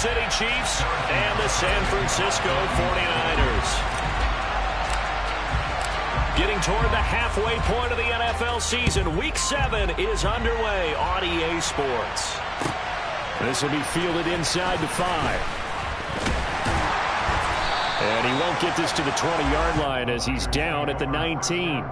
City Chiefs and the San Francisco 49ers. Getting toward the halfway point of the NFL season. Week 7 is underway on EA Sports. This will be fielded inside the 5. And he won't get this to the 20-yard line as he's down at the 19.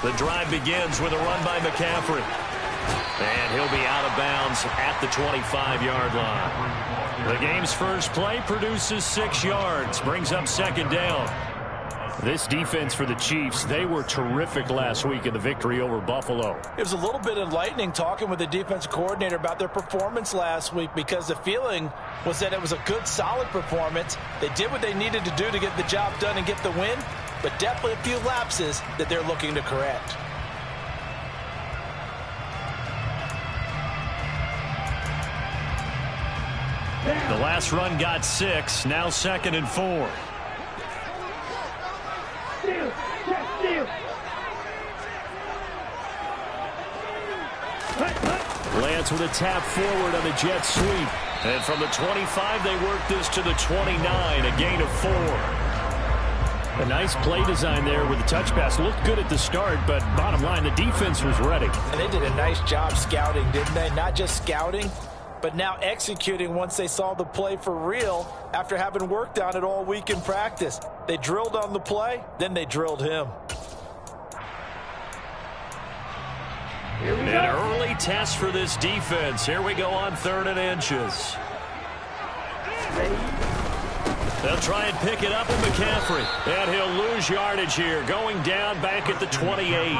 The drive begins with a run by McCaffrey. And he'll be out of bounds at the 25-yard line. The game's first play produces 6 yards, brings up second down. This defense for the Chiefs, they were terrific last week in the victory over Buffalo. It was a little bit enlightening talking with the defensive coordinator about their performance last week, because the feeling was that it was a good, solid performance. They did what they needed to do to get the job done and get the win, but definitely a few lapses that they're looking to correct. The last run got 6, now 2nd and 4. Lance with a tap forward on the jet sweep. And from the 25, they work this to the 29, a gain of 4. A nice play design there with the touch pass. Looked good at the start, but bottom line, the defense was ready. And they did a nice job scouting, didn't they? Not just scouting, but now executing once they saw the play for real after having worked on it all week in practice. They drilled on the play, then they drilled him. An early test for this defense. Here we go on 3rd and inches. They'll try and pick it up with McCaffrey. And he'll lose yardage here, going down back at the 28.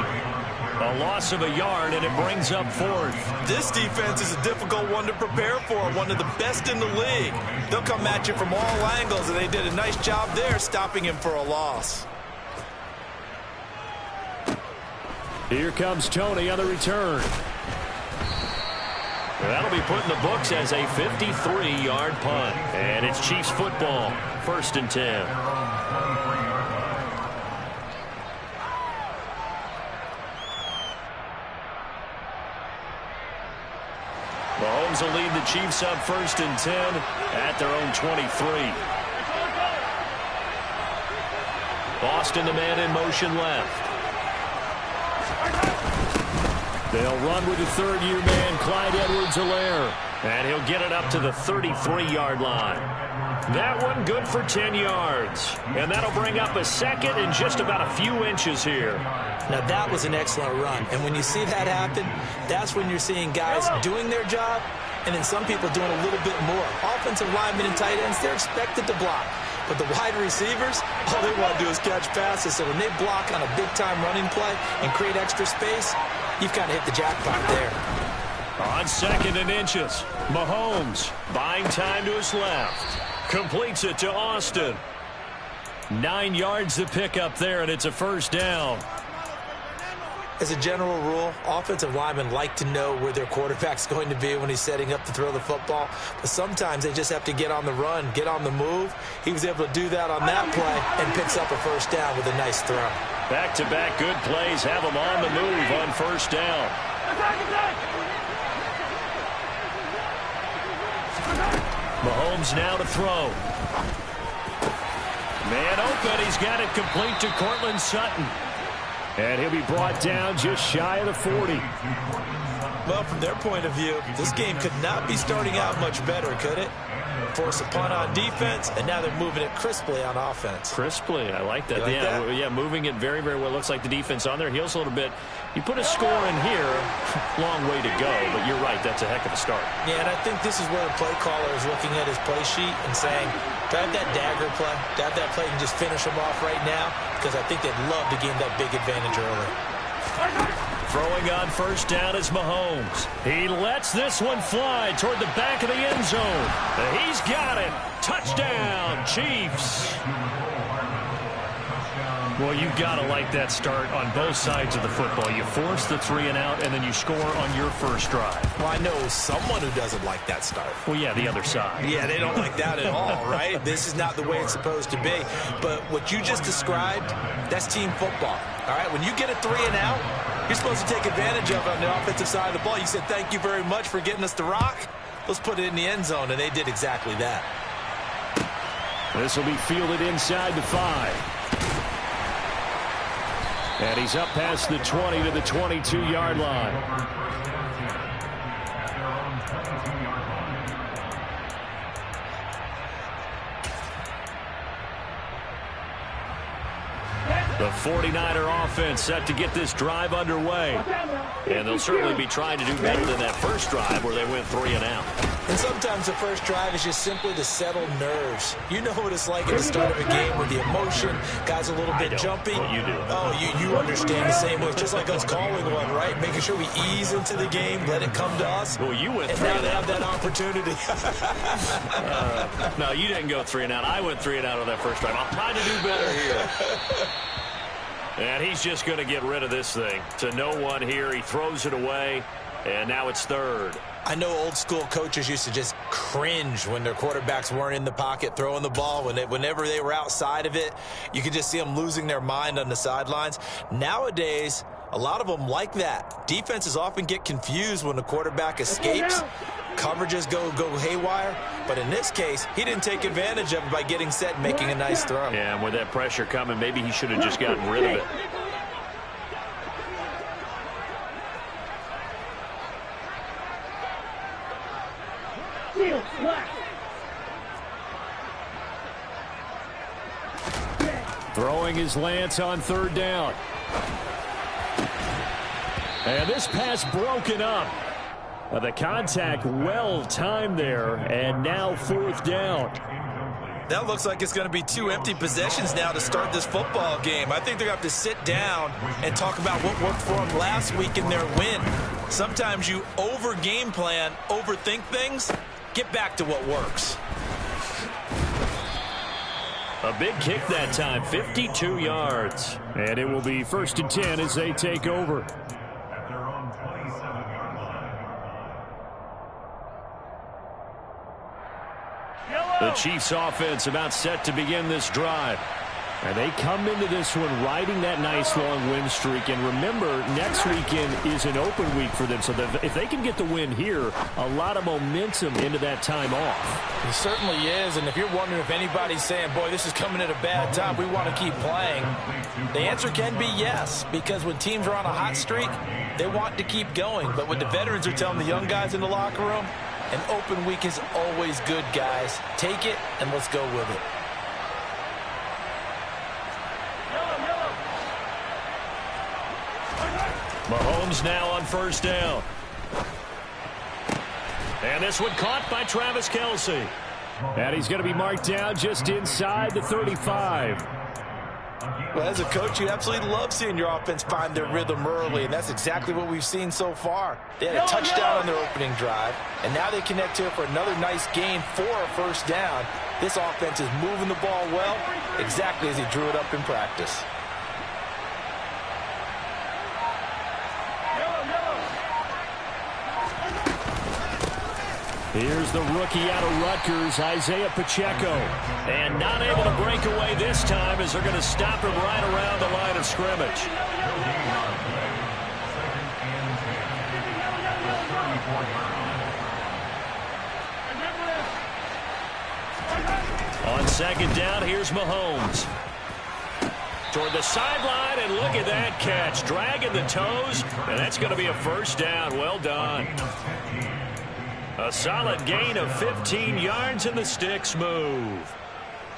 A loss of a yard, and it brings up 4th. This defense is a difficult one to prepare for, one of the best in the league. They'll come at you from all angles, and they did a nice job there stopping him for a loss. Here comes Tony on the return. That'll be put in the books as a 53-yard punt. And it's Chiefs football, 1st and 10. Mahomes will lead the Chiefs up 1st and 10 at their own 23. Boston, the man in motion left. They'll run with the 3rd-year man, Clyde Edwards-Helaire. And he'll get it up to the 33-yard line. That one good for 10 yards. And that'll bring up a 2nd and just about a few inches here. Now, that was an excellent run. And when you see that happen, that's when you're seeing guys doing their job and then some people doing a little bit more. Offensive linemen and tight ends, they're expected to block. But the wide receivers, all they want to do is catch passes. So when they block on a big-time running play and create extra space, you've kind of hit the jackpot there. On 2nd and inches, Mahomes buying time to his left. Completes it to Austin. 9 yards to pick up there, and it's a 1st down. As a general rule, offensive linemen like to know where their quarterback's going to be when he's setting up to throw the football. But sometimes they just have to get on the run, get on the move. He was able to do that on that play and picks up a 1st down with a nice throw. Back-to-back good plays have him on the move on 1st down. Mahomes now to throw. Man open. He's got it complete to Cortland Sutton. And he'll be brought down just shy of the 40. Well, from their point of view, this game could not be starting out much better, could it? Force a punt on defense, and now they're moving it crisply on offense. Crisply, I like that. Like that? Yeah, moving it very, very well. Looks like the defense on their heels a little bit. You put a score in here, long way to go, but you're right, that's a heck of a start. Yeah, and I think this is where the play caller is looking at his play sheet and saying, To have that dagger play, to have that play and just finish them off right now, because I think they'd love to gain that big advantage early. Throwing on first down is Mahomes. He lets this one fly toward the back of the end zone. He's got it. Touchdown, Chiefs. Well, you've got to like that start on both sides of the football. You force the 3 and out, and then you score on your first drive. Well, I know someone who doesn't like that start. Well, yeah, the other side. Yeah, they don't like that at all, right? This is not the way it's supposed to be. But what you just described, that's team football. All right, when you get a 3 and out, you're supposed to take advantage of it on the offensive side of the ball. You said, thank you very much for getting us the rock. Let's put it in the end zone, and they did exactly that. This will be fielded inside the 5. And he's up past the 20 to the 22-yard line. The 49er offense set to get this drive underway. And they'll certainly be trying to do better than that first drive where they went 3 and out. And sometimes the first drive is just simply to settle nerves. You know what it's like at the start of a game with the emotion, guys a little bit jumpy. Well, you do. Oh, you understand the same way. It's just like us calling one, right? Making sure we ease into the game, let it come to us. Well, you went and 3 now and they out. have that opportunity. No, you didn't go 3 and out. I went 3 and out on that first drive. I'm trying to do better here. And he's just going to get rid of this thing. To no one here. He throws it away, and now it's third. I know old school coaches used to just cringe when their quarterbacks weren't in the pocket throwing the ball. Whenever they were outside of it, you could just see them losing their mind on the sidelines. Nowadays, a lot of them like that. Defenses often get confused when the quarterback escapes. Coverages go haywire. But in this case, he didn't take advantage of it by getting set and making a nice throw. Yeah, and with that pressure coming, maybe he should have just gotten rid of it. Throwing his Lance on third down. And this pass broken up. The contact well timed there, and now fourth down. That looks like it's going to be 2 empty possessions now to start this football game. I think they're going to have to sit down and talk about what worked for them last week in their win. Sometimes you over-game plan, overthink things. Get back to what works. A big kick that time, 52 yards. And it will be 1st and 10 as they take over. The Chiefs offense about set to begin this drive. And they come into this one riding that nice long win streak. And remember, next weekend is an open week for them. So that if they can get the win here, a lot of momentum into that time off. It certainly is. And if you're wondering if anybody's saying, boy, this is coming at a bad time, we want to keep playing, the answer can be yes. Because when teams are on a hot streak, they want to keep going. But what the veterans are telling the young guys in the locker room, an open week is always good, guys. Take it, and let's go with it. Mahomes now on first down. And this one caught by Travis Kelce. And he's going to be marked down just inside the 35. Well, as a coach, you absolutely love seeing your offense find their rhythm early, and that's exactly what we've seen so far. They had a touchdown on their opening drive, and now they connect here for another nice gain for a first down. This offense is moving the ball well, exactly as he drew it up in practice. Here's the rookie out of Rutgers, Isaiah Pacheco. And not able to break away this time as they're going to stop him right around the line of scrimmage. On second down, here's Mahomes. Toward the sideline, and look at that catch. Dragging the toes, and that's going to be a first down. Well done. A solid gain of 15 yards, and the sticks move.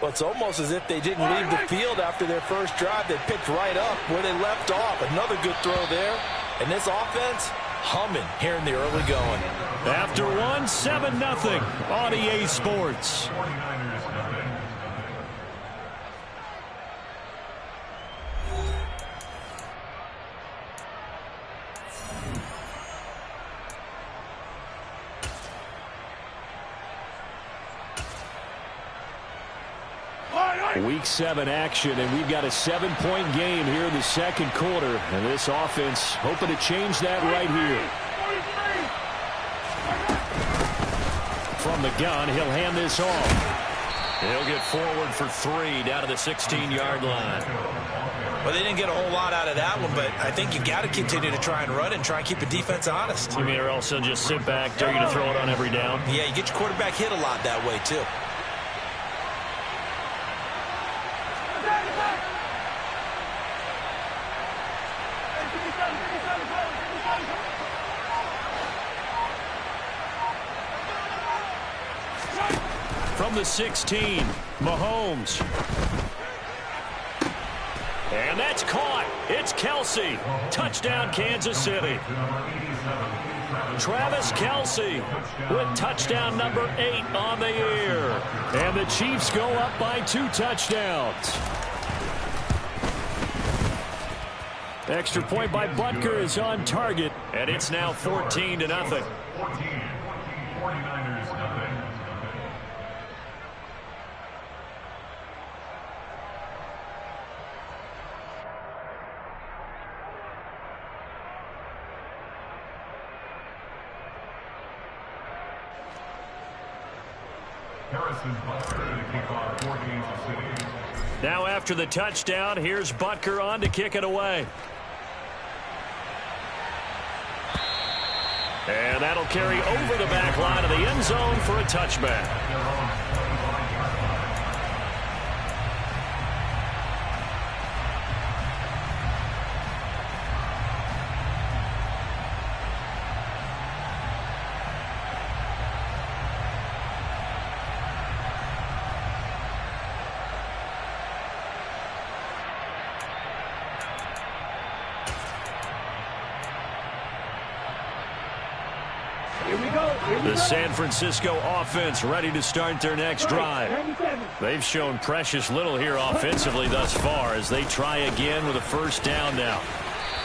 Well, it's almost as if they didn't leave the field after their first drive. They picked right up where they left off. Another good throw there. And this offense, humming here in the early going. After one, 7-0 on EA Sports. Week 7 action, and we've got a 7-point game here in the second quarter. And this offense hoping to change that right here. From the gun, he'll hand this off. He'll get forward for 3 down to the 16-yard line. Well, they didn't get a whole lot out of that one, but I think you got to continue to try and run and try and keep the defense honest. You mean, or else they'll just sit back, dare you to throw it on every down? Yeah, you get your quarterback hit a lot that way, too. From the 16, Mahomes. And that's caught. It's Kelsey. Touchdown, Kansas City. Travis Kelsey with touchdown number 8 on the year. And the Chiefs go up by 2 touchdowns. Extra point by Butker is on target. And it's now 14-0. 49ers nothing. Now after the touchdown, here's Butker on to kick it away. And that'll carry over the back line of the end zone for a touchback. The San Francisco offense ready to start their next drive. They've shown precious little here offensively thus far as they try again with a first down now.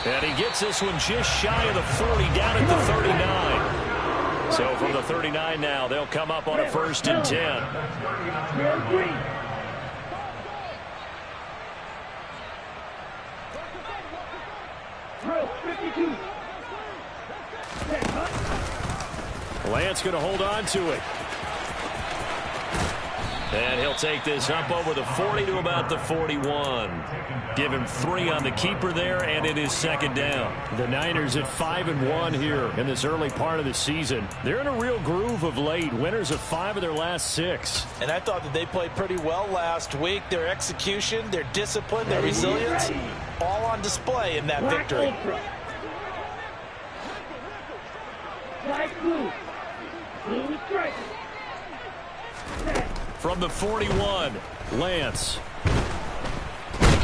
And he gets this one just shy of the 40 down at the 39. So from the 39 now, they'll come up on a 1st and 10. Lance going to hold on to it. And he'll take this up over the 40 to about the 41. Give him 3 on the keeper there, and it is 2nd down. The Niners at 5-1 here in this early part of the season. They're in a real groove of late. Winners of 5 of their last 6. And I thought that they played pretty well last week. Their execution, their discipline, their resilience, all on display in that victory. From the 41, Lance.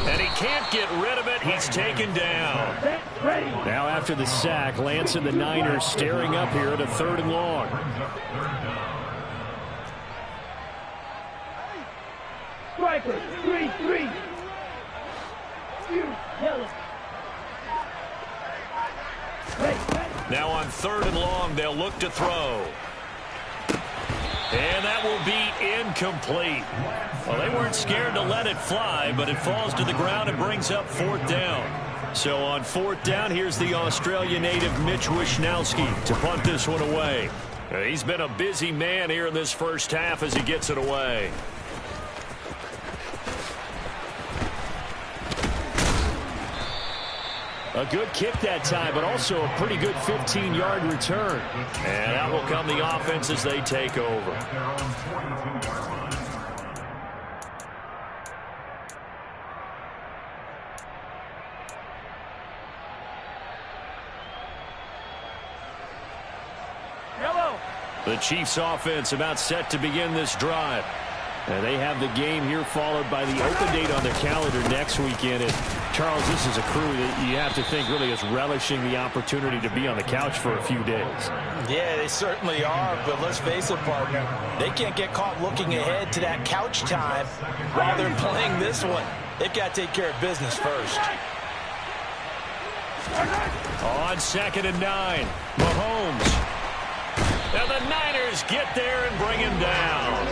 And he can't get rid of it. He's taken down. Now after the sack, Lance and the Niners staring up here at a 3rd and long. Striker, 3-3. Now on 3rd and long, they'll look to throw. And that will be incomplete. Well, they weren't scared to let it fly, but it falls to the ground and brings up 4th down. So on 4th down, here's the Australia native Mitch Wishnowsky to punt this one away. He's been a busy man here in this first half as he gets it away. A good kick that time, but also a pretty good 15-yard return. And out will come the offense as they take over. The Chiefs offense about set to begin this drive. And they have the game here followed by the open date on their calendar next weekend. And Charles, this is a crew that you have to think really is relishing the opportunity to be on the couch for a few days. Yeah, they certainly are, but let's face it, partner. They can't get caught looking ahead to that couch time while they're playing this one. They've got to take care of business first. On 2nd and 9, Mahomes. And the Niners get there and bring him down.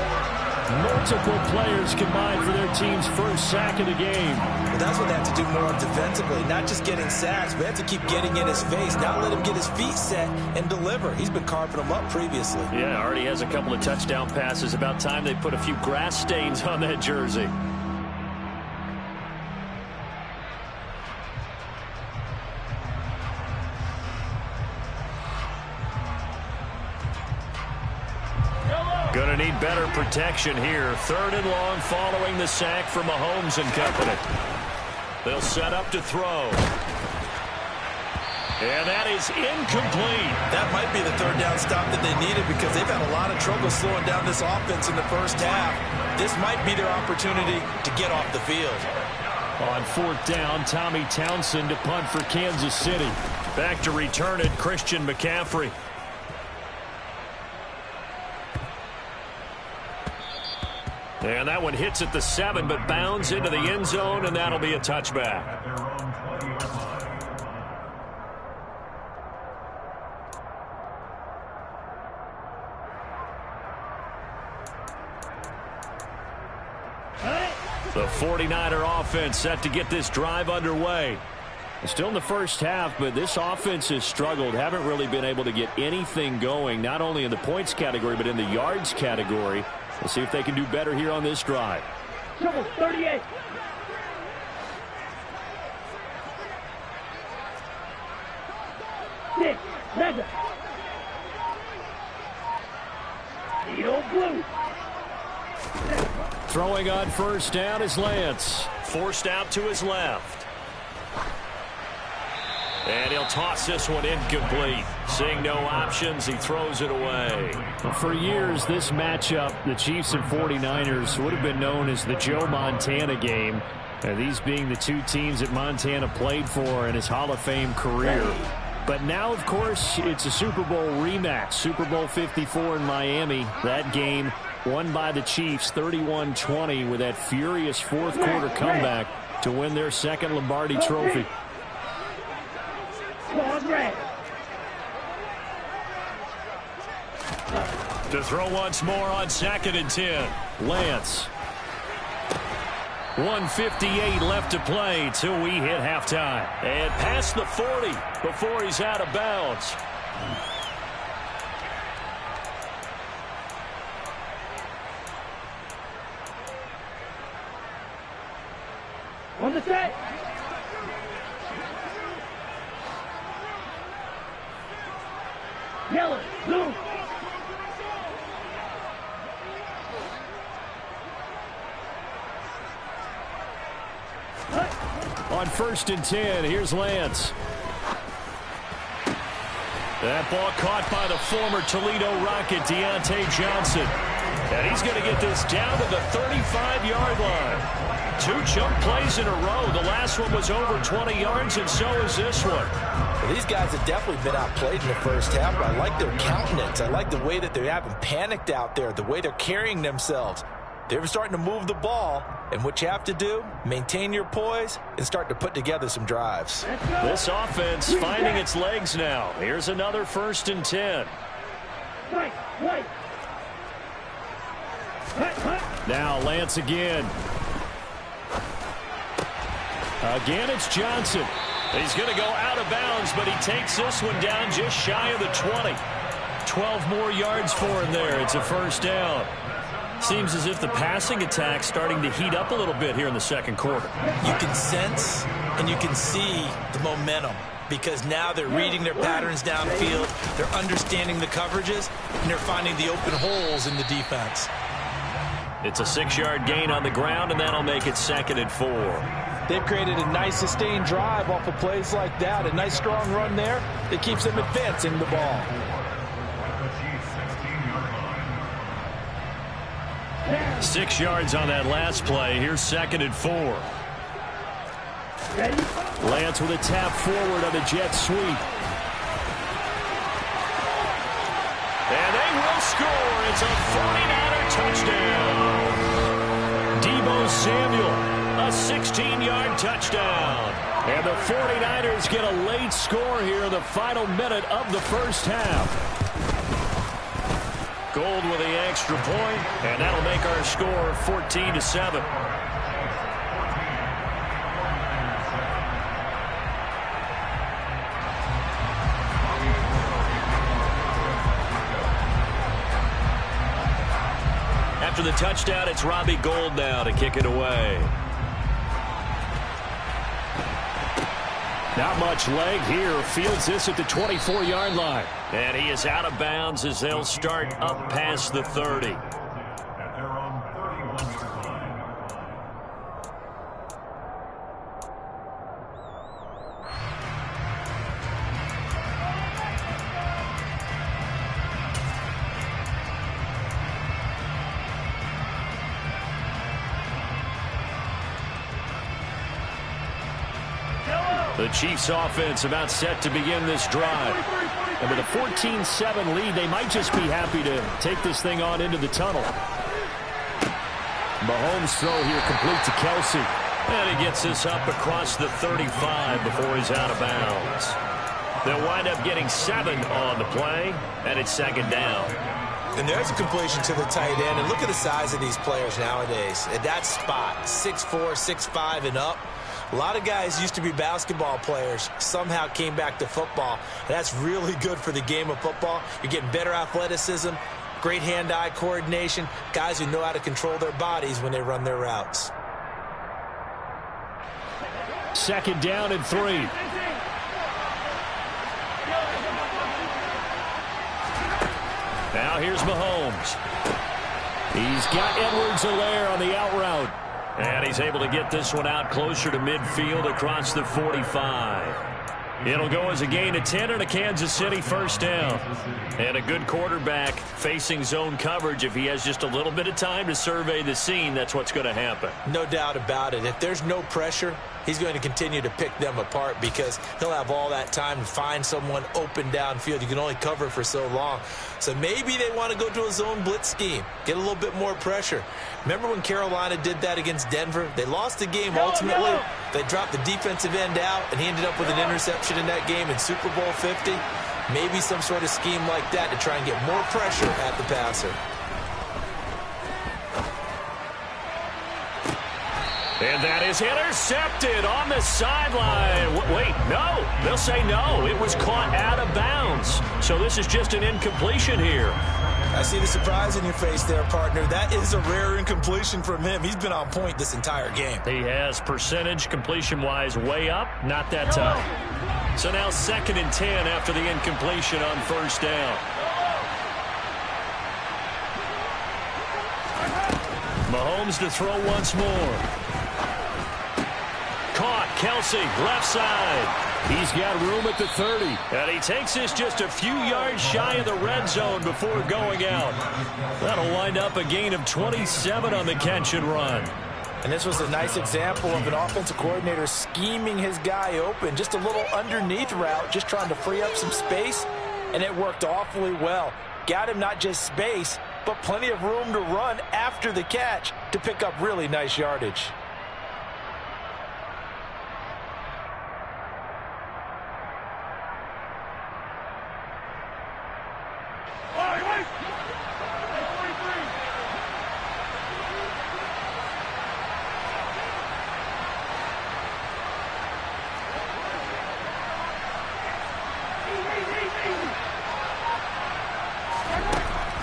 Multiple players combined for their team's first sack of the game. Well, that's what they have to do more defensively, not just getting sacks, but they have to keep getting in his face, not let him get his feet set and deliver. He's been carving them up previously. Yeah, already has a couple of touchdown passes. About time they put a few grass stains on that jersey. Going to need better protection here. 3rd and long following the sack from Mahomes and company. They'll set up to throw. And that is incomplete. That might be the 3rd down stop that they needed because they've had a lot of trouble slowing down this offense in the first half. This might be their opportunity to get off the field. On 4th down, Tommy Townsend to punt for Kansas City. Back to return it, Christian McCaffrey. And that one hits at the 7, but bounds into the end zone, and that'll be a touchback. The 49er offense set to get this drive underway. Still in the first half, but this offense has struggled. Haven't really been able to get anything going, not only in the points category, but in the yards category. We'll see if they can do better here on this drive. Trouble 38. Six. Mega. Eagle blue. Throwing on 1st down is Lance. Forced out to his left. And he'll toss this one incomplete. Seeing no options, he throws it away. For years, this matchup, the Chiefs and 49ers, would have been known as the Joe Montana game. These being the two teams that Montana played for in his Hall of Fame career. But now, of course, it's a Super Bowl rematch. Super Bowl 54 in Miami. That game won by the Chiefs 31-20 with that furious 4th quarter comeback to win their 2nd Lombardi trophy. To throw once more on 2nd and 10. Lance. 1:58 left to play till we hit halftime. And past the 40 before he's out of bounds. On the set. Yellow, blue. On 1st and 10, here's Lance. That ball caught by the former Toledo Rocket, Deontay Johnson. And he's going to get this down to the 35-yard line. 2 chunk plays in a row. The last one was over 20 yards, and so is this one. Well, these guys have definitely been outplayed in the first half, but I like their countenance. I like the way that they haven't panicked out there, the way they're carrying themselves. They're starting to move the ball, and what you have to do, maintain your poise and start to put together some drives. This offense finding its legs now. Here's another 1st and 10. Now Lance again. Again, it's Johnson. He's going to go out of bounds, but he takes this one down just shy of the 20. 12 more yards for him there. It's a 1st down. Seems as if the passing attack's starting to heat up a little bit here in the 2nd quarter. You can sense and you can see the momentum because now they're reading their patterns downfield, they're understanding the coverages, and they're finding the open holes in the defense. It's a 6-yard gain on the ground, and that'll make it 2nd and 4. They've created a nice sustained drive off of plays like that. A nice strong run there that keeps them advancing the ball. 6 yards on that last play. Here's 2nd and 4. Lance with a tap forward on the jet sweep. And they will score. It's a 49er touchdown. Deebo Samuel, a 16-yard touchdown. And the 49ers get a late score here in the final minute of the first half. Gold with the extra point, and that'll make our score 14-7. After the touchdown, it's Robbie Gould now to kick it away. Not much leg here. Fields this at the 24-yard line. And he is out of bounds as they'll start up past the 30. The Chiefs offense about set to begin this drive. And with a 14-7 lead, they might just be happy to take this thing on into the tunnel. Mahomes' throw here complete to Kelsey. And he gets this up across the 35 before he's out of bounds. They'll wind up getting 7 on the play, and it's second down. And there's a completion to the tight end. And look at the size of these players nowadays. At that spot, 6'4", 6'5", and up. A lot of guys used to be basketball players, somehow came back to football. That's really good for the game of football. You're getting better athleticism, great hand-eye coordination, guys who know how to control their bodies when they run their routes. Second down and 3. Now here's Mahomes. He's got Edwards-Helaire on the out route. And he's able to get this one out closer to midfield across the 45. It'll go as a gain of 10 and a Kansas City first down. And a good quarterback facing zone coverage. If he has just a little bit of time to survey the scene, that's what's going to happen. No doubt about it. If there's no pressure, he's going to continue to pick them apart because he'll have all that time to find someone open downfield. You can only cover for so long. So maybe they want to go to a zone blitz scheme, get a little bit more pressure. Remember when Carolina did that against Denver? They lost the game ultimately. They dropped the defensive end out, and he ended up with an interception in that game in Super Bowl 50. Maybe some sort of scheme like that to try and get more pressure at the passer. And that is intercepted on the sideline. Wait, no. They'll say no. It was caught out of bounds. So this is just an incompletion here. I see the surprise in your face there, partner. That is a rare incompletion from him. He's been on point this entire game. He has percentage completion-wise way up. Not that time. So now second and 10 after the incompletion on first down. Mahomes to throw once more. Caught. Kelsey, left side. He's got room at the 30. And he takes this just a few yards shy of the red zone before going out. That'll wind up a gain of 27 on the catch and run. And this was a nice example of an offensive coordinator scheming his guy open. Just a little underneath route, just trying to free up some space. And it worked awfully well. Got him not just space, but plenty of room to run after the catch to pick up really nice yardage.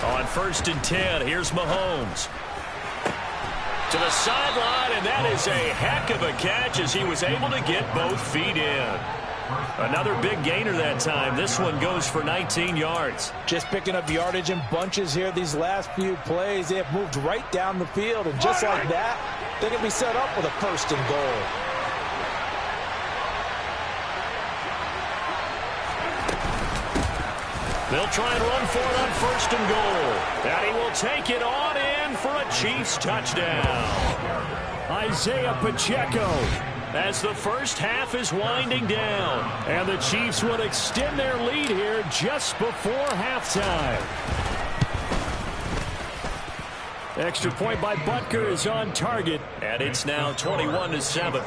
On first and 10, here's Mahomes. To the sideline, and that is a heck of a catch as he was able to get both feet in. Another big gainer that time. This one goes for 19 yards. Just picking up yardage in bunches here these last few plays. They have moved right down the field, and just like that, they can be set up with a first and goal. They'll try and run for it on first and goal. And he will take it on in for a Chiefs touchdown. Isaiah Pacheco. As the first half is winding down. And the Chiefs would extend their lead here just before halftime. Extra point by Butker is on target. And it's now 21-7.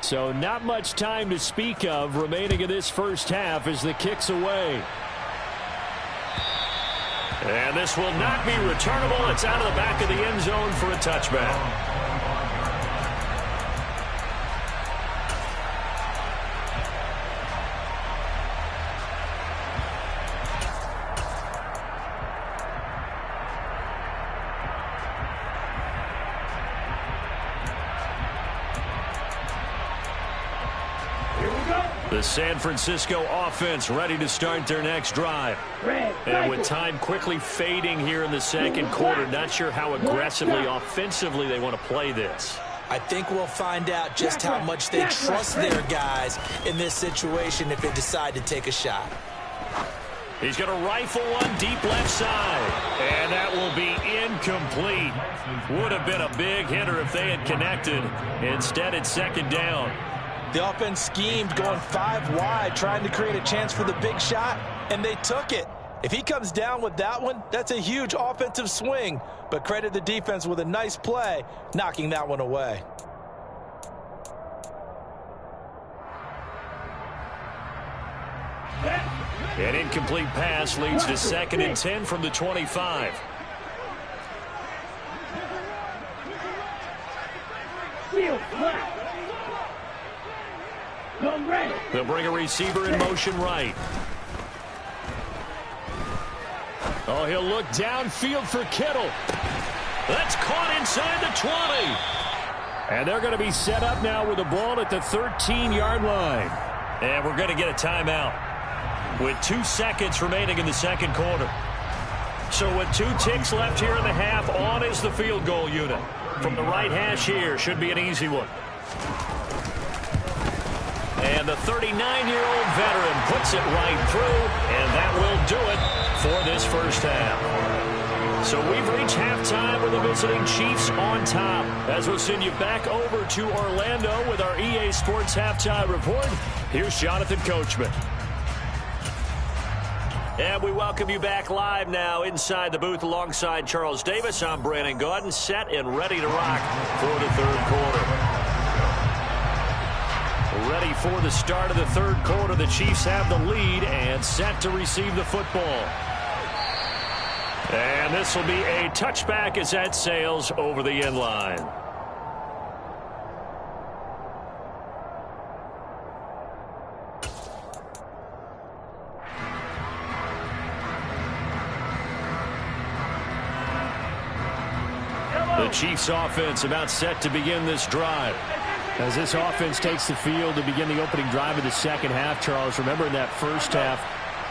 So not much time to speak of remaining in this first half as the kick's away. And this will not be returnable. It's out of the back of the end zone for a touchback. The San Francisco offense ready to start their next drive. And with time quickly fading here in the second quarter, not sure how aggressively, offensively they want to play this. I think we'll find out just how much they trust their guys in this situation if they decide to take a shot. He's going to rifle one deep left side. And that will be incomplete. Would have been a big hitter if they had connected. Instead, it's second down. The offense schemed going 5 wide, trying to create a chance for the big shot, and they took it. If he comes down with that one, that's a huge offensive swing. But credit the defense with a nice play, knocking that one away. An incomplete pass leads to 2nd and 10 from the 25. They'll bring a receiver in motion right. Oh, he'll look downfield for Kittle. That's caught inside the 20. And they're going to be set up now with the ball at the 13-yard line. And we're going to get a timeout with 2 seconds remaining in the second quarter. So with 2 ticks left here in the half, on is the field goal unit. From the right hash here, should be an easy one. And the 39-year-old veteran puts it right through, and that will do it for this first half. So we've reached halftime with the visiting Chiefs on top. As we'll send you back over to Orlando with our EA Sports Halftime Report, here's Jonathan Coachman. And we welcome you back live now inside the booth alongside Charles Davis. I'm Brandon Gaudin, set and ready to rock for the third quarter. Ready for the start of the third quarter. The Chiefs have the lead and set to receive the football. And this will be a touchback as that sails over the end line. The Chiefs offense about set to begin this drive. As this offense takes the field to begin the opening drive of the second half, Charles, remember in that first half,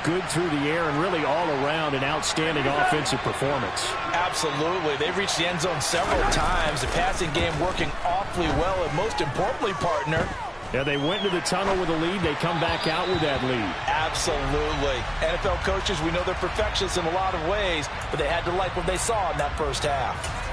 good through the air and really all around an outstanding offensive performance. Absolutely. They've reached the end zone several times. The passing game working awfully well, and most importantly, partner, yeah, they went into the tunnel with a lead. They come back out with that lead. Absolutely. NFL coaches, we know they're perfectionists in a lot of ways, but they had to like what they saw in that first half.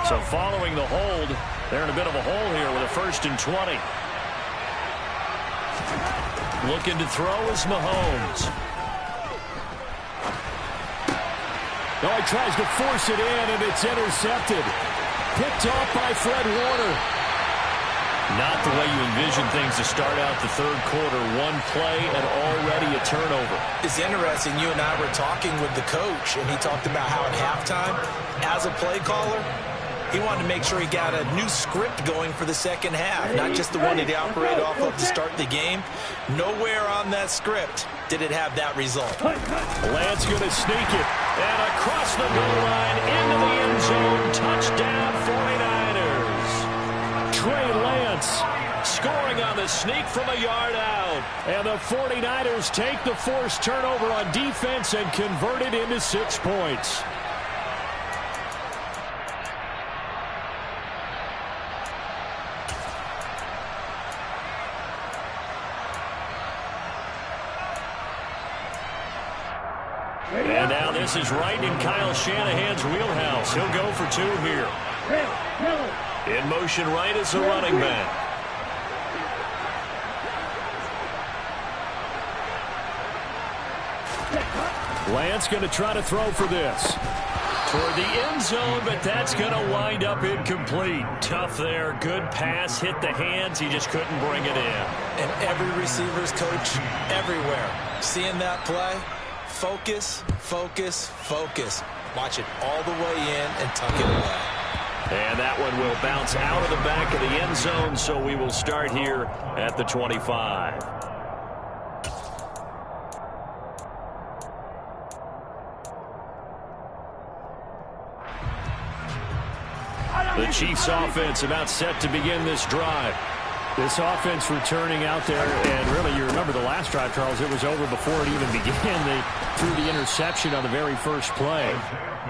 So following the hold, they're in a bit of a hole here with a 1st and 20. Looking to throw is Mahomes. Oh, he tries to force it in, and it's intercepted. Picked off by Fred Warner. Not the way you envision things to start out the third quarter. One play and already a turnover. It's interesting. You and I were talking with the coach, and he talked about how at halftime, as a play caller, he wanted to make sure he got a new script going for the second half, not just the one that he operated off of to start the game. Nowhere on that script did it have that result. Lance going to sneak it. And across the goal line into the end zone. Touchdown 49ers. Trey Lance scoring on the sneak from a yard out. And the 49ers take the forced turnover on defense and convert it into 6 points. And now this is right in Kyle Shanahan's wheelhouse. He'll go for 2 here. In motion right is a running back. Lance going to try to throw for this. Toward the end zone, but that's going to wind up incomplete. Tough there. Good pass. Hit the hands. He just couldn't bring it in. And every receiver's coach everywhere. Seeing that play, focus, focus, focus. Watch it all the way in and tuck it away. And that one will bounce out of the back of the end zone, so we will start here at the 25. The Chiefs offense about set to begin this drive. This offense returning out there, and really you remember the last drive, Charles, it was over before it even began. They threw the interception on the very first play.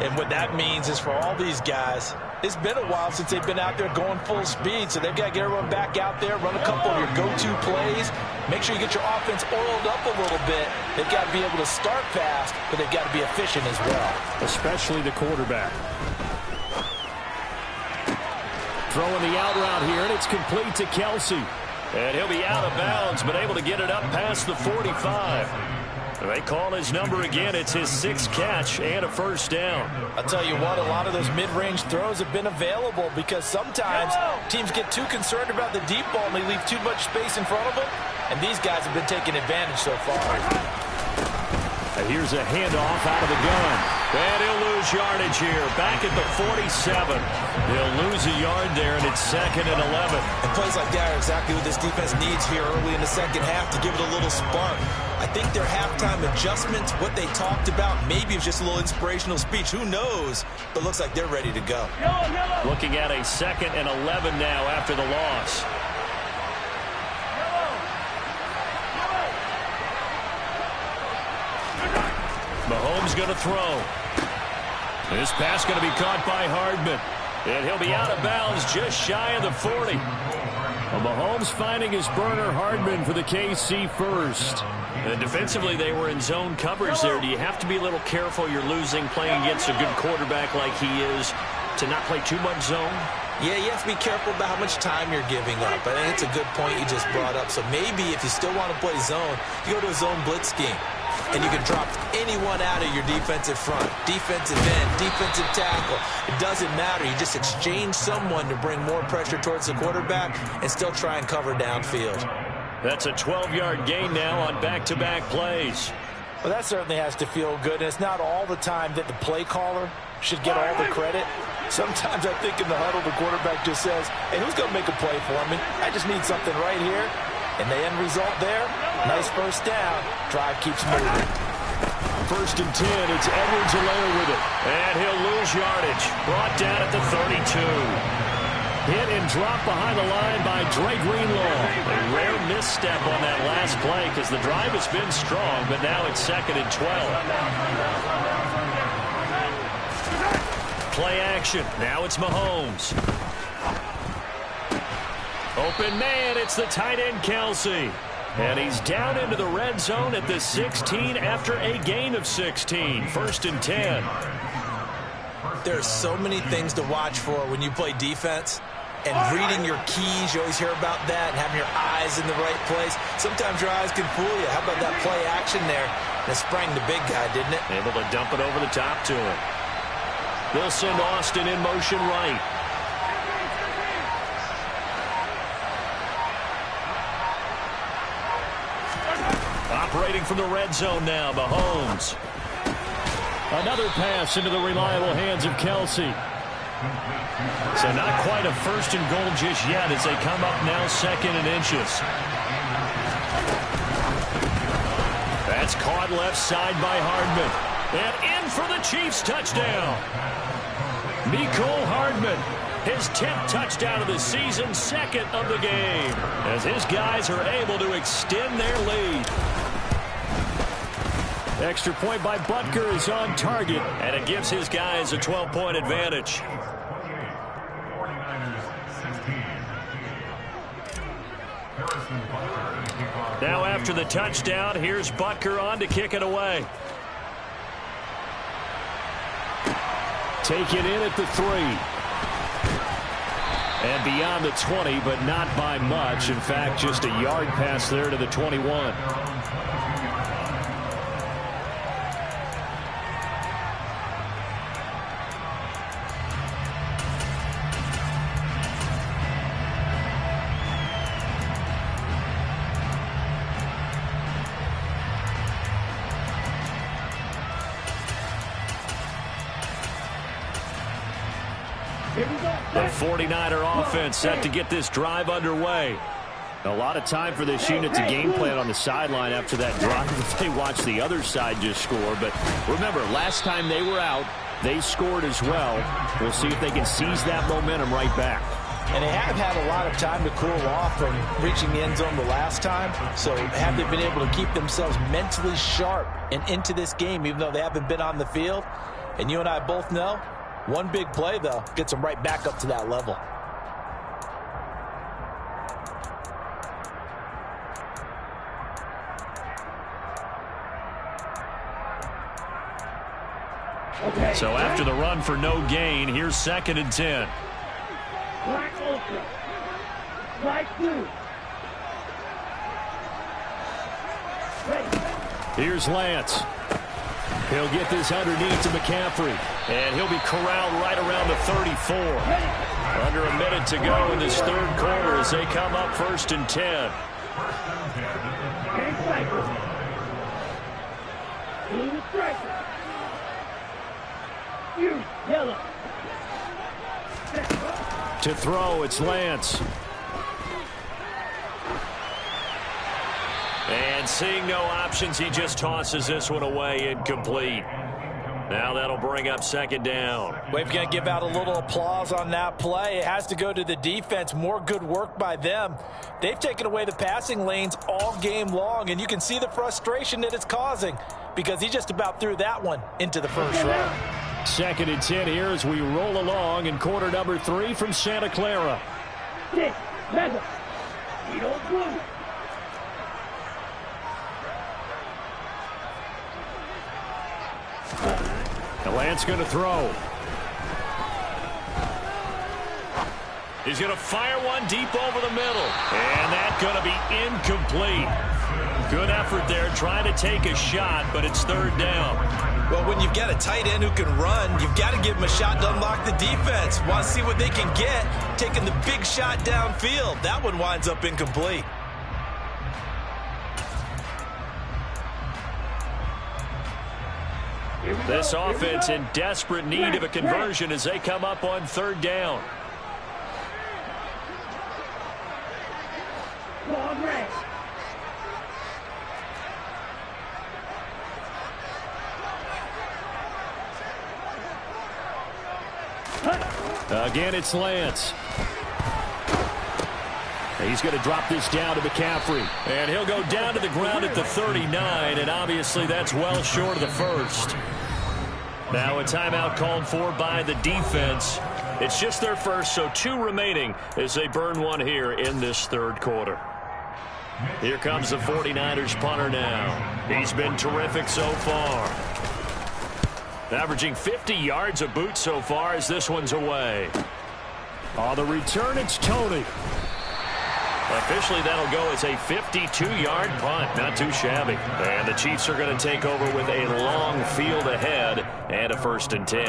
And what that means is for all these guys, it's been a while since they've been out there going full speed, so they've got to get everyone back out there, run a couple of your go-to plays, make sure you get your offense oiled up a little bit. They've got to be able to start fast, but they've got to be efficient as well. Especially the quarterback. Throwing the out route here, and it's complete to Kelsey. And he'll be out of bounds, but able to get it up past the 45. They call his number again. It's his 6th catch and a first down. I'll tell you what, a lot of those mid-range throws have been available because sometimes teams get too concerned about the deep ball and they leave too much space in front of them, and these guys have been taking advantage so far. And here's a handoff out of the gun. And he'll lose yardage here. Back at the 47. They'll lose a yard there, and it's 2nd and 11. And plays like that are exactly what this defense needs here early in the second half to give it a little spark. I think their halftime adjustments, what they talked about, maybe it's just a little inspirational speech. Who knows? But looks like they're ready to go. Looking at a 2nd and 11 now after the loss. Mahomes going to throw. This pass going to be caught by Hardman. And he'll be out of bounds just shy of the 40. Well, Mahomes finding his burner, Hardman, for the KC first. And defensively, they were in zone coverage there. Do you have to be a little careful? You're losing playing against a good quarterback like he is to not play too much zone? Yeah, you have to be careful about how much time you're giving up. I think it's a good point you just brought up. So maybe if you still want to play zone, you go to a zone blitz scheme. And you can drop anyone out of your defensive front, defensive end, defensive tackle. It doesn't matter. You just exchange someone to bring more pressure towards the quarterback and still try and cover downfield. That's a 12-yard gain now on back-to-back plays. Well, that certainly has to feel good. And it's not all the time that the play caller should get all the credit. Sometimes I think in the huddle, the quarterback just says, hey, who's going to make a play for me? I just need something right here. And the end result there, nice first down. Drive keeps moving. 1st and 10, it's Edwards-Helaire with it. And he'll lose yardage. Brought down at the 32. Hit and drop behind the line by Dre Greenlaw. A rare misstep on that last play because the drive has been strong, but now it's 2nd and 12. Play action. Now it's Mahomes. Open man, it's the tight end, Kelsey. And he's down into the red zone at the 16 after a gain of 16. 1st and 10. There are so many things to watch for when you play defense. And reading your keys, you always hear about that, and having your eyes in the right place. Sometimes your eyes can fool you. How about that play action there? And it sprang the big guy, didn't it? Able to dump it over the top to him. They'll send Austin in motion right. Operating from the red zone now, Mahomes. Another pass into the reliable hands of Kelsey. So not quite a 1st and goal just yet as they come up now 2nd and inches. That's caught left side by Hardman. And in for the Chiefs touchdown. Mecole Hardman, his 10th touchdown of the season, 2nd of the game, as his guys are able to extend their lead. Extra point by Butker is on target. And it gives his guys a 12-point advantage. Now after the touchdown, here's Butker on to kick it away. Take it in at the 3. And beyond the 20, but not by much. In fact, just a yard pass there to the 21. The 49er offense set to get this drive underway. A lot of time for this unit to game plan on the sideline after that drive if they watch the other side just score. But remember, last time they were out, they scored as well. We'll see if they can seize that momentum right back. And they have had a lot of time to cool off from reaching the end zone the last time. So have they been able to keep themselves mentally sharp and into this game, even though they haven't been on the field? And you and I both know, one big play, though, gets them right back up to that level. So after the run for no gain, here's 2nd and 10. Black Ultra. Black Blue. Ready. Here's Lance. He'll get this underneath to McCaffrey. And he'll be corralled right around the 34. Under a minute to go in this third quarter as they come up 1st and 10. Game cycle. Blue striker. You, yellow. To throw, it's Lance. And seeing no options, he just tosses this one away, incomplete. Now that'll bring up 2nd down. We're going to give out a little applause on that play. It has to go to the defense. More good work by them. They've taken away the passing lanes all game long, and you can see the frustration that it's causing because he just about threw that one into the first row. 2nd and 10 here as we roll along in quarter number 3 from Santa Clara. 6, Mega. Edo Blue. Lance going to throw. He's going to fire one deep over the middle. And that's going to be incomplete. Good effort there trying to take a shot, but it's 3rd down. Well, when you've got a tight end who can run, you've got to give him a shot to unlock the defense. Want to see what they can get, taking the big shot downfield. That one winds up incomplete. This offense in desperate need of a conversion as they come up on 3rd down. Long range. Again, it's Lance. He's going to drop this down to McCaffrey. And he'll go down to the ground at the 39, and obviously that's well short of the first. Now a timeout called for by the defense. It's just their first, so 2 remaining as they burn one here in this 3rd quarter. Here comes the 49ers punter now. He's been terrific so far. Averaging 50 yards a boot so far as this one's away. On the return, it's Tony. Officially, that'll go as a 52-yard punt. Not too shabby. And the Chiefs are going to take over with a long field ahead and a 1st and 10.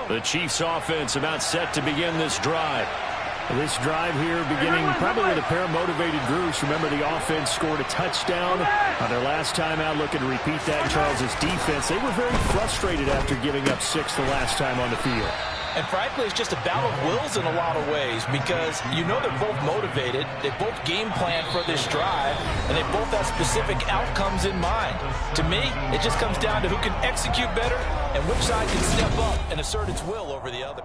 The Chiefs offense about set to begin this drive. This drive here beginning probably with a pair of motivated groups. Remember, the offense scored a touchdown on their last time out, looking to repeat that in Charles's defense. They were very frustrated after giving up 6 the last time on the field. And frankly, it's just a battle of wills in a lot of ways because you know they're both motivated, they both game plan for this drive, and they both have specific outcomes in mind. To me, it just comes down to who can execute better and which side can step up and assert its will over the other.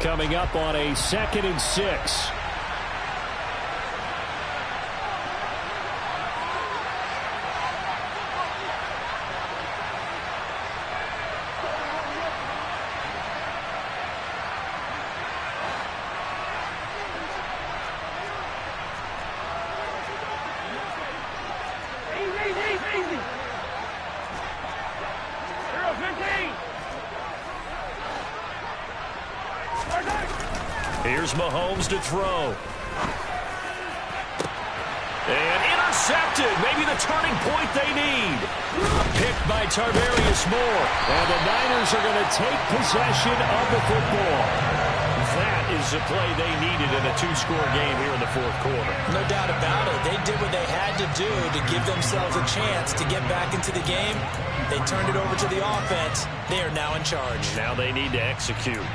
Coming up on a 2nd and 6. Here's Mahomes to throw. And intercepted. Maybe the turning point they need. Picked by Tarvarius Moore. And the Niners are going to take possession of the football. That is the play they needed in a 2-score game here in the 4th quarter. No doubt about it. They did what they had to do to give themselves a chance to get back into the game. They turned it over to the offense. They are now in charge. Now they need to execute.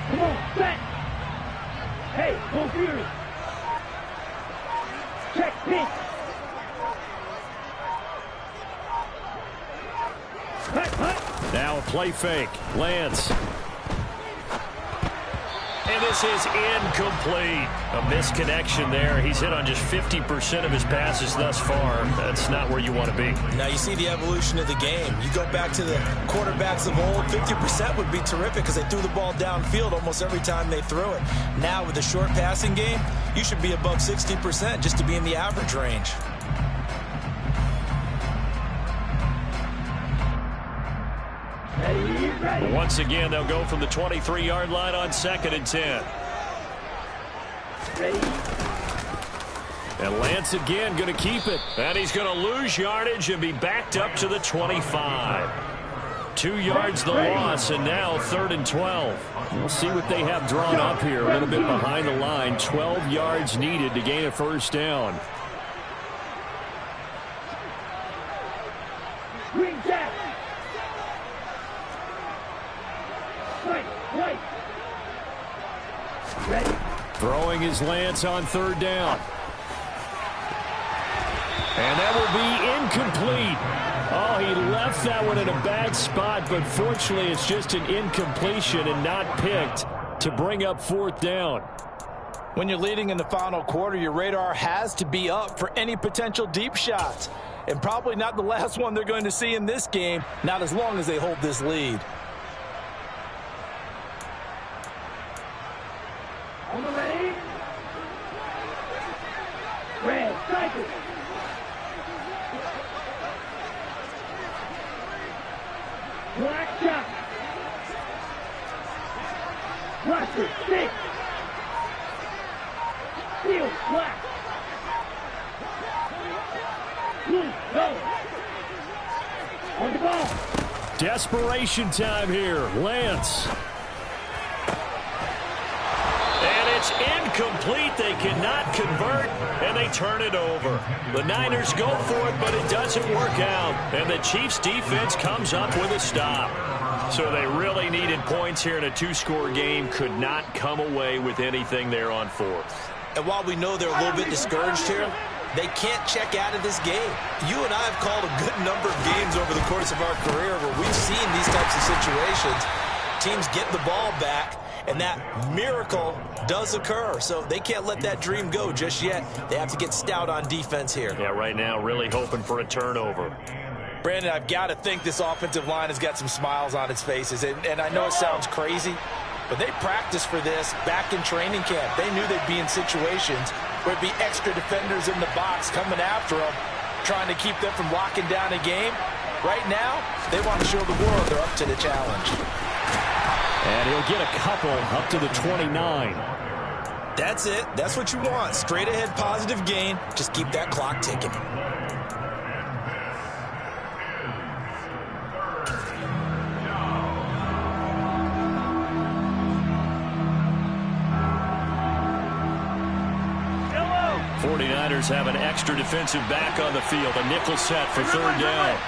Come on, set. Hey, go Fury. Check pitch. Hut. Now a play fake. Lance. And this is incomplete. A misconnection there. He's hit on just 50% of his passes thus far. That's not where you want to be. Now you see the evolution of the game. You go back to the quarterbacks of old, 50% would be terrific because they threw the ball downfield almost every time they threw it. Now with the short passing game, you should be above 60% just to be in the average range. Ready. Once again, they'll go from the 23-yard line on 2nd and 10. Ready. And Lance again going to keep it. And he's going to lose yardage and be backed up to the 25. 2 yards the loss, and now 3rd and 12. We'll see what they have drawn up here. A little bit behind the line. 12 yards needed to gain a 1st down. Green jack. Right. Ready. Throwing his Lance on 3rd down. And that will be incomplete. Oh, he left that one in a bad spot, but fortunately it's just an incompletion and not picked to bring up 4th down. When you're leading in the final quarter, your radar has to be up for any potential deep shots. And probably not the last one they're going to see in this game, not as long as they hold this lead. On the ready. Red, cycle. Black shot. Blaster, 6. Steel, black. Blue, go. On the ball. Desperation time here. Lance. It's incomplete. They cannot convert, and they turn it over. The Niners go for it, but it doesn't work out. And the Chiefs' defense comes up with a stop. So they really needed points here in a 2-score game. Could not come away with anything there on 4th. And while we know they're a little bit discouraged here, they can't check out of this game. You and I have called a good number of games over the course of our career where we've seen these types of situations. Teams get the ball back, and that miracle does occur. So they can't let that dream go just yet. They have to get stout on defense here. Yeah, right now really hoping for a turnover. Brandon, I've got to think this offensive line has got some smiles on its faces. And I know it sounds crazy, but they practiced for this back in training camp. They knew they'd be in situations where it'd be extra defenders in the box coming after them, trying to keep them from locking down a game. Right now, they want to show the world they're up to the challenge. And he'll get a couple up to the 29. That's it. That's what you want. Straight ahead positive gain. Just keep that clock ticking. Hello. 49ers have an extra defensive back on the field. A nickel set for 3rd down.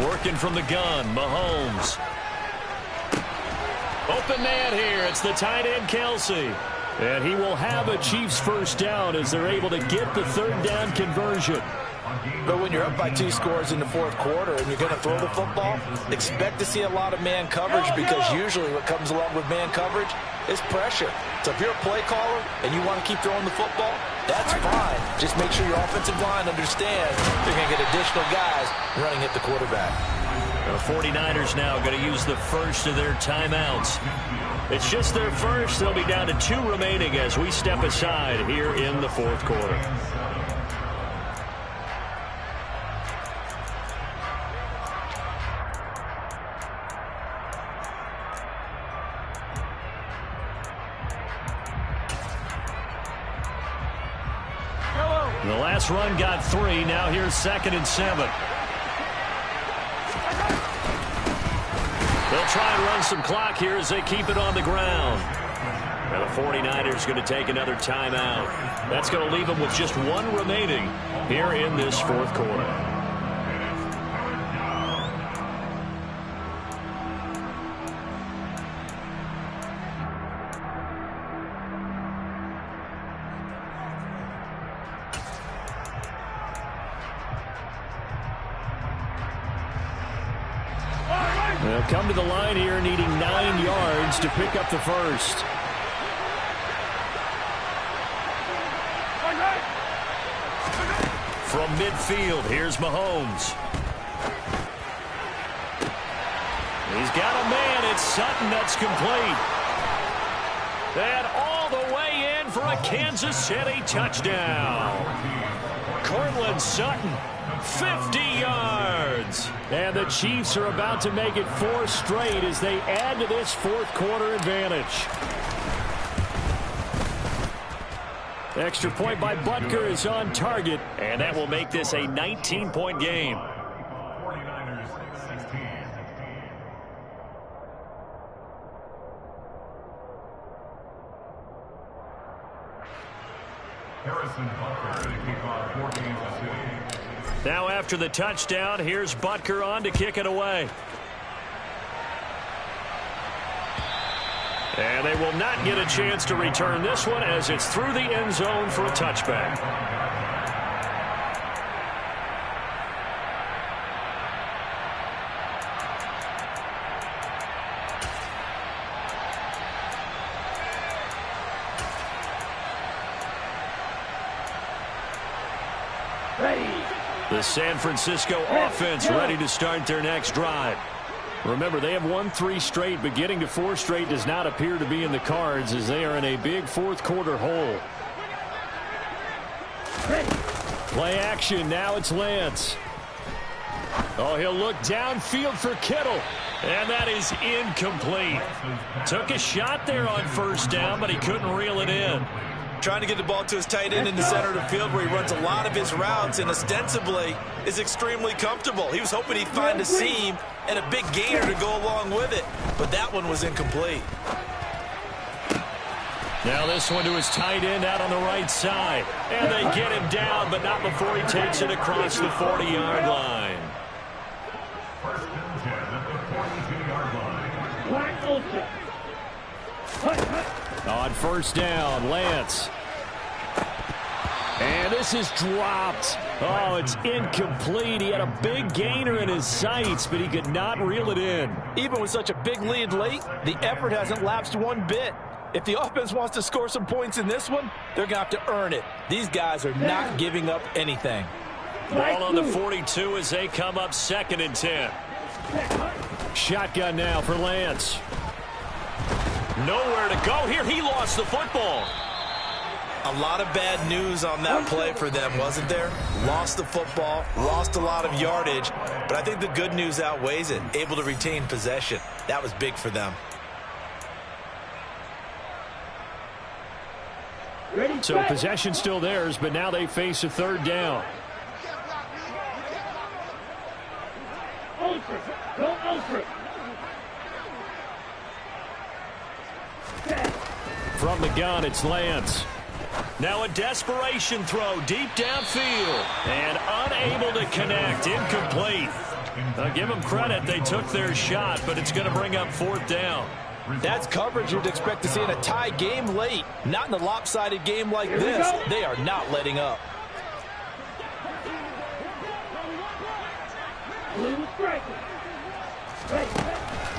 Working from the gun, Mahomes. Open man here. It's the tight end, Kelsey. And he will have a Chiefs first down as they're able to get the third down conversion. But when you're up by 2 scores in the fourth quarter and you're going to throw the football, expect to see a lot of man coverage, because usually what comes along with man coverage is pressure. So if you're a play caller and you want to keep throwing the football, that's fine. Just make sure your offensive line understands they're going to get additional guys running at the quarterback. The 49ers now going to use the first of their timeouts. It's just their first. They'll be down to 2 remaining as we step aside here in the fourth quarter. The last run got 3. Now here's 2nd and 7. They'll try and run some clock here as they keep it on the ground. And the 49ers going to take another timeout. That's going to leave them with just 1 remaining here in this fourth quarter. They'll come to the line here needing 9 yards to pick up the first. From midfield, here's Mahomes. He's got a man. It's Sutton. That's complete. And all the way in for a Kansas City touchdown. Cortland Sutton, 50 yards. And the Chiefs are about to make it 4 straight as they add to this fourth quarter advantage. Extra point by Butker is on target, and that will make this a 19-point game. Now after the touchdown, here's Butker on to kick it away. And they will not get a chance to return this one as it's through the end zone for a touchback. The San Francisco offense ready to start their next drive. Remember, they have won 3 straight, but getting to 4 straight does not appear to be in the cards as they are in a big fourth quarter hole. Play action. Now it's Lance. Oh, he'll look downfield for Kittle. And that is incomplete. Took a shot there on first down, but he couldn't reel it in. Trying to get the ball to his tight end in the center of the field where he runs a lot of his routes and ostensibly is extremely comfortable. He was hoping he'd find a seam and a big gainer to go along with it, but that one was incomplete. Now this one to his tight end out on the right side. And they get him down, but not before he takes it across the 40-yard line. On first down, Lance. And this is dropped. Oh, it's incomplete. He had a big gainer in his sights, but he could not reel it in. Even with such a big lead late, the effort hasn't lapsed one bit. If the offense wants to score some points in this one, they're going to have to earn it. These guys are not giving up anything. Ball on the 42 as they come up 2nd and 10. Shotgun now for Lance. Nowhere to go here. He lost the football. A lot of bad news on that play for them, wasn't there? Lost the football, lost a lot of yardage, but I think the good news outweighs it. Able to retain possession. That was big for them. So possession still theirs, but now they face a 3rd down. From the gun, it's Lance. Now a desperation throw deep downfield. And unable to connect. Incomplete. Give them credit. They took their shot, but it's going to bring up 4th down. That's coverage you'd expect to see in a tie game late. Not in a lopsided game like this. They are not letting up.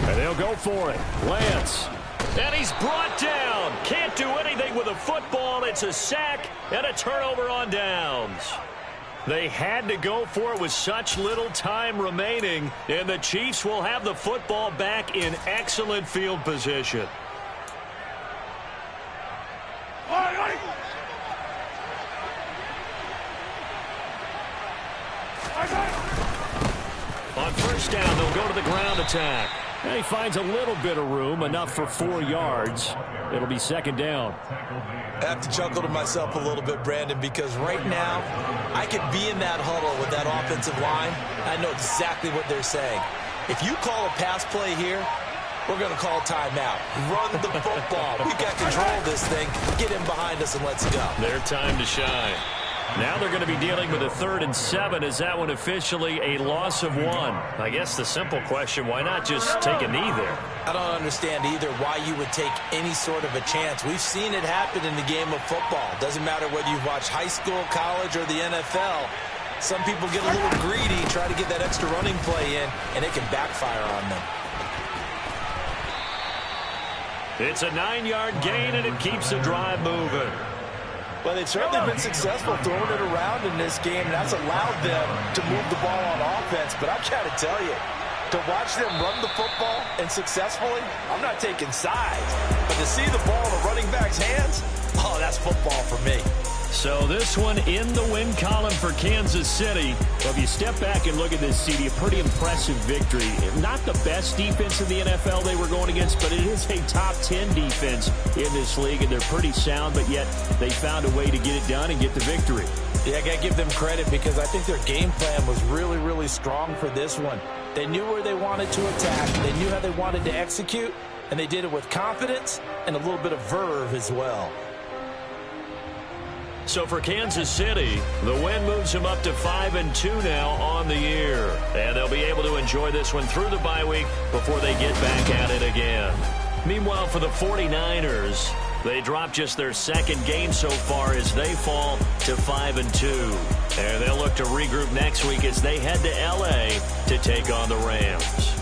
And they'll go for it. Lance. And he's brought down. Can't do anything with a football. It's a sack and a turnover on downs. They had to go for it with such little time remaining, and the Chiefs will have the football back in excellent field position. On first down, they'll go to the ground attack. And he finds a little bit of room, enough for 4 yards. It'll be 2nd down. I have to chuckle to myself a little bit, Brandon, because right now I could be in that huddle with that offensive line. I know exactly what they're saying. If you call a pass play here, we're going to call timeout. Run the football. We've got control of this thing. Get in behind us and let's go. Their time to shine. Now they're going to be dealing with a 3rd and 7. Is that one officially a loss of 1? I guess the simple question, why not just take a knee there? I don't understand either why you would take any sort of a chance. We've seen it happen in the game of football. Doesn't matter whether you've watched high school, college, or the NFL. Some people get a little greedy, try to get that extra running play in, and it can backfire on them. It's a 9-yard gain, and it keeps the drive moving. Well, they've certainly been successful throwing it around in this game, and that's allowed them to move the ball on offense. But I've got to tell you, to watch them run the football and successfully, I'm not taking sides. But to see the ball in the running back's hands, oh, that's football for me. So this one in the win column for Kansas City. Well, if you step back and look at this, CD, a pretty impressive victory. Not the best defense in the NFL they were going against, but it is a top 10 defense in this league, and they're pretty sound, but yet they found a way to get it done and get the victory. Yeah, I got to give them credit because I think their game plan was really, really strong for this one. They knew where they wanted to attack. They knew how they wanted to execute, and they did it with confidence and a little bit of verve as well. So for Kansas City, the win moves them up to 5-2 now on the year. And they'll be able to enjoy this one through the bye week before they get back at it again. Meanwhile, for the 49ers, they drop just their 2nd game so far as they fall to 5-2. And they'll look to regroup next week as they head to L.A. to take on the Rams.